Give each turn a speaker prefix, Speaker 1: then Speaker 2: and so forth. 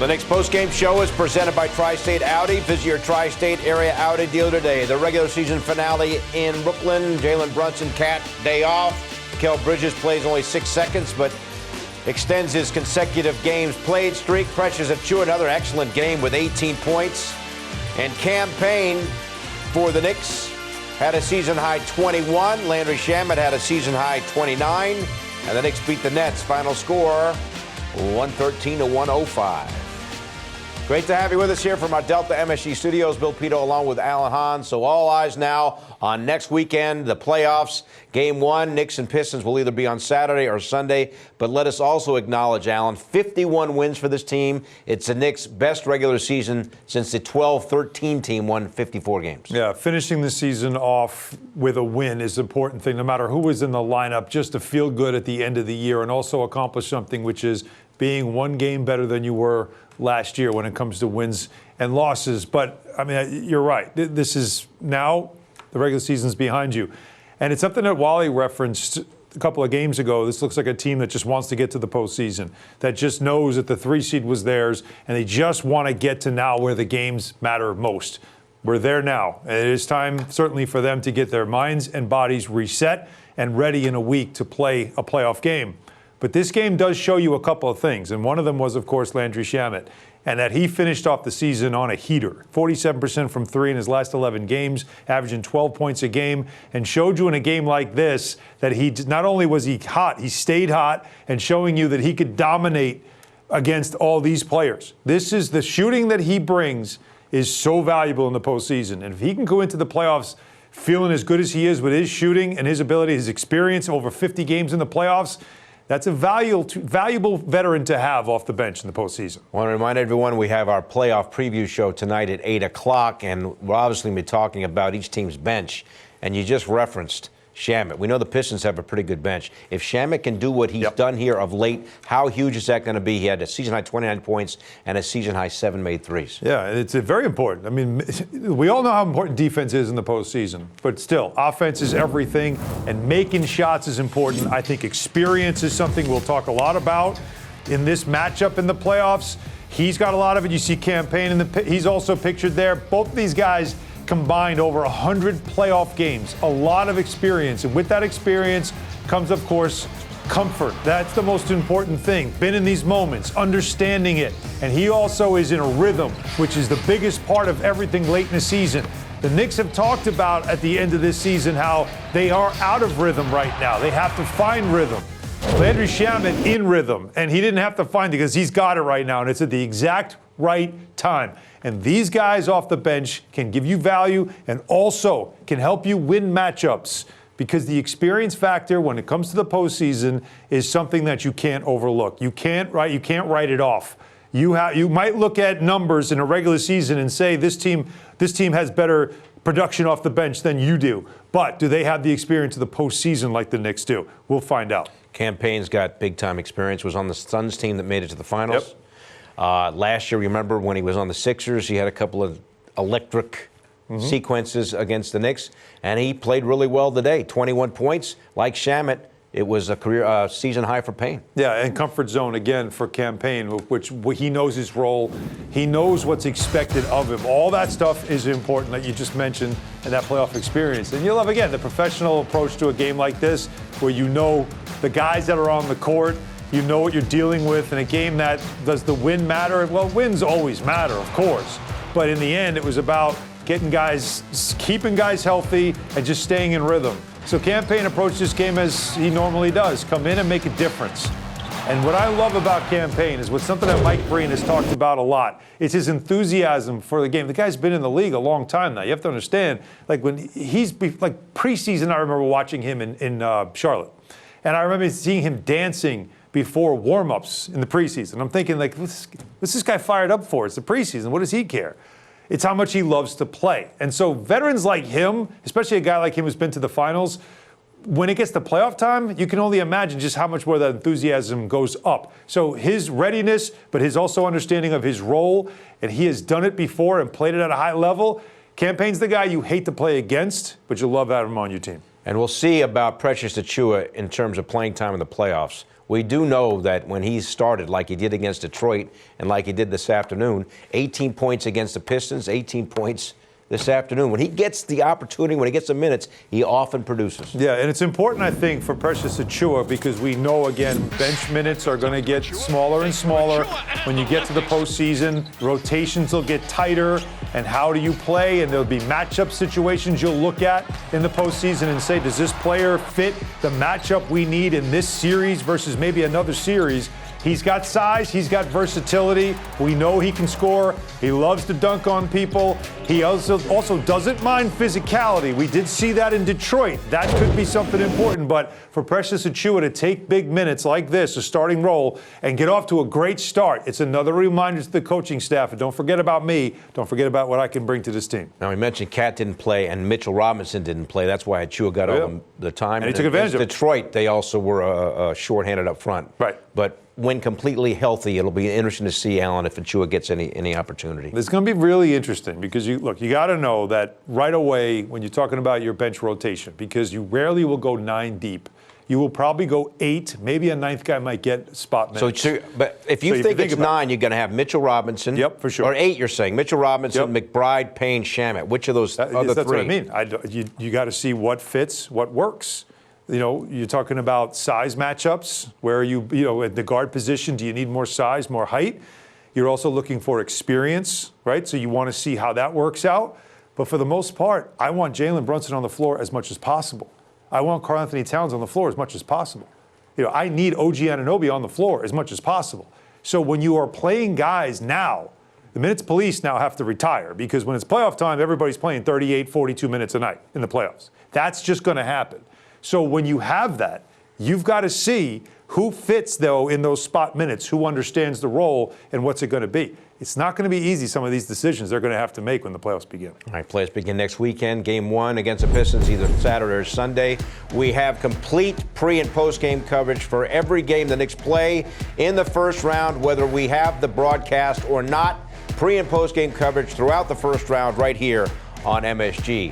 Speaker 1: The Knicks postgame show is presented by Tri-State Audi. Visit your Tri-State area Audi dealer today. The regular season finale in Brooklyn. Jalen Brunson, Cat, day off. Mikal Bridges plays only 6 seconds, but extends his consecutive games played streak. Precious Achiuwa, another excellent game with 18 points. And Payne for the Knicks had a season-high 21. Landry Shamet had a season-high 29. And the Knicks beat the Nets. Final score, 113-105. Great to have you with us here from our Delta MSG studios. Bill Pito along with Alan Hahn. So all eyes now on next weekend, the playoffs. Game 1, Knicks and Pistons will either be on Saturday or Sunday. But let us also acknowledge, Alan, 51 wins for this team. It's the Knicks' best regular season since the 12-13 team won 54 games. Yeah, finishing the season off with a win is an important thing, no matter who is in the lineup, just to feel good at the end of the year and also accomplish something, which is being one game better than you were last year when it comes to wins and losses. But, I mean, you're right. This is now the regular season's behind you. And it's something that Wally referenced a couple of games ago. This looks like a team that just wants to get to the postseason, that just knows that the 3 seed was theirs, and they just want to get to now where the games matter most. We're there now. And it is time, certainly, for them to get their minds and bodies reset and ready in a week to play a playoff game. But this game does show you a couple of things, and one of them was, of course, Landry Shamet, and that he finished off the season on a heater. 47% from 3 in his last 11 games, averaging 12 points a game, and showed you in a game like this that he not only was he hot, he stayed hot, and showing you that he could dominate against all these players. This is the shooting that he brings is so valuable in the postseason, and if he can go into the playoffs feeling as good as he is with his shooting and his ability, his experience, over 50 games in the playoffs, that's a valuable veteran to have off the bench in the postseason. I want to remind everyone we have our playoff preview show tonight at 8 o'clock, and we'll obviously be talking about each team's bench. And you just referenced Shamet. We know the Pistons have a pretty good bench. If Shamet can do what he's done here of late, how huge is that going to be? He had a season-high 29 points and a season-high 7 made threes. Yeah, it's very important. I mean, we all know how important defense is in the postseason, but still, offense is everything, and making shots is important. I think experience is something we'll talk a lot about in this matchup in the playoffs. He's got a lot of it. You see Payne, he's also pictured there. Both of these guys combined over 100 playoff games, a lot of experience. And with that experience comes, of course, comfort. That's the most important thing. Been in these moments, understanding it. And he also is in a rhythm, which is the biggest part of everything late in the season. The Knicks have talked about at the end of this season how they are out of rhythm right now. They have to find rhythm. Landry Shamet in rhythm, and he didn't have to find it because he's got it right now, and it's at the exact right time. And these guys off the bench can give you value and also can help you win matchups, because the experience factor when it comes to the postseason is something that you can't overlook. You can't write it off. You might look at numbers in a regular season and say this team has better production off the bench than you do. But do they have the experience of the postseason like the Knicks do? We'll find out. Payne's got big-time experience, was on the Suns team that made it to the finals. Yep. Last year, remember when he was on the Sixers, he had a couple of electric sequences against the Knicks, and he played really well today. 21 points, like Shamet. It was a career season high for Payne. Yeah, and comfort zone again for Payne, which he knows his role. He knows what's expected of him. All that stuff is important that you just mentioned in that playoff experience. And you'll have, again, the professional approach to a game like this, where you know the guys that are on the court, you know what you're dealing with in a game that does the win matter? Well, wins always matter, of course. But in the end, it was about keeping guys healthy and just staying in rhythm. So Payne approached this game as he normally does, come in and make a difference. And what I love about Payne is something that Mike Breen has talked about a lot. It's his enthusiasm for the game. The guy's been in the league a long time now. You have to understand, like when preseason, I remember watching him in Charlotte. And I remember seeing him dancing before warm-ups in the preseason. I'm thinking, like, what's this guy fired up for? It's the preseason. What does he care? It's how much he loves to play. And so veterans like him, especially a guy like him who's been to the finals, when it gets to playoff time, you can only imagine just how much more that enthusiasm goes up. So his readiness, but his also understanding of his role, and he has done it before and played it at a high level. Payne's the guy you hate to play against, but you love having him on your team. And we'll see about Precious Achiuwa in terms of playing time in the playoffs. we do know that when he started, like he did against Detroit and like he did this afternoon, 18 points against the Pistons, 18 points this afternoon. When he gets the opportunity, when he gets the minutes, he often produces.
Speaker 2: Yeah, and it's important, I think, for Precious Achiuwa because we know, again, bench minutes are going to get smaller and smaller. When you get to the postseason, rotations will get tighter. And how do you play? And there'll be matchup situations you'll look at in the postseason and say, does this player fit the matchup we need in this series versus maybe another series? He's got size, he's got versatility. We know he can score. He loves to dunk on people. He also doesn't mind physicality. We did see that in Detroit. That could be something important. But for Precious Achiuwa to take big minutes like this, a starting role, and get off to a great start, it's another reminder to the coaching staff. And don't forget about me. Don't forget about what I can bring to this team.
Speaker 1: Now, we mentioned Cat didn't play and Mitchell Robinson didn't play. That's why Achiuwa got all the time.
Speaker 2: And he took advantage of it.
Speaker 1: Detroit, they also were shorthanded up front.
Speaker 2: Right.
Speaker 1: But when completely healthy, it'll be interesting to see, Alan, if Achiuwa gets any opportunity.
Speaker 2: It's going to be really interesting because, you got to know that right away when you're talking about your bench rotation, because you rarely will go 9 deep. You will probably go 8. Maybe a 9th guy might get spot minutes.
Speaker 1: But if you think it's 9, you're going to have Mitchell Robinson.
Speaker 2: Yep, for sure.
Speaker 1: Or 8, you're saying. Mitchell Robinson, McBride, Payne, Shamet. Which of those other
Speaker 2: that's
Speaker 1: three?
Speaker 2: That's what I mean. You got to see what fits, what works. You're talking about size matchups where at the guard position, do you need more size, more height? You're also looking for experience, right? So you want to see how that works out. But for the most part, I want Jalen Brunson on the floor as much as possible. I want Karl Anthony Towns on the floor as much as possible. I need OG Anunoby on the floor as much as possible. So when you are playing guys now, the minutes police now have to retire because when it's playoff time, everybody's playing 38, 42 minutes a night in the playoffs. That's just going to happen. So when you have that, you've got to see who fits, though, in those spot minutes, who understands the role, and what's it going to be. It's not going to be easy, some of these decisions they're going to have to make when the playoffs begin.
Speaker 1: All right, playoffs begin next weekend. Game 1 against the Pistons, either Saturday or Sunday. We have complete pre- and post-game coverage for every game the Knicks play in the first round, whether we have the broadcast or not. Pre- and post-game coverage throughout the first round right here on MSG.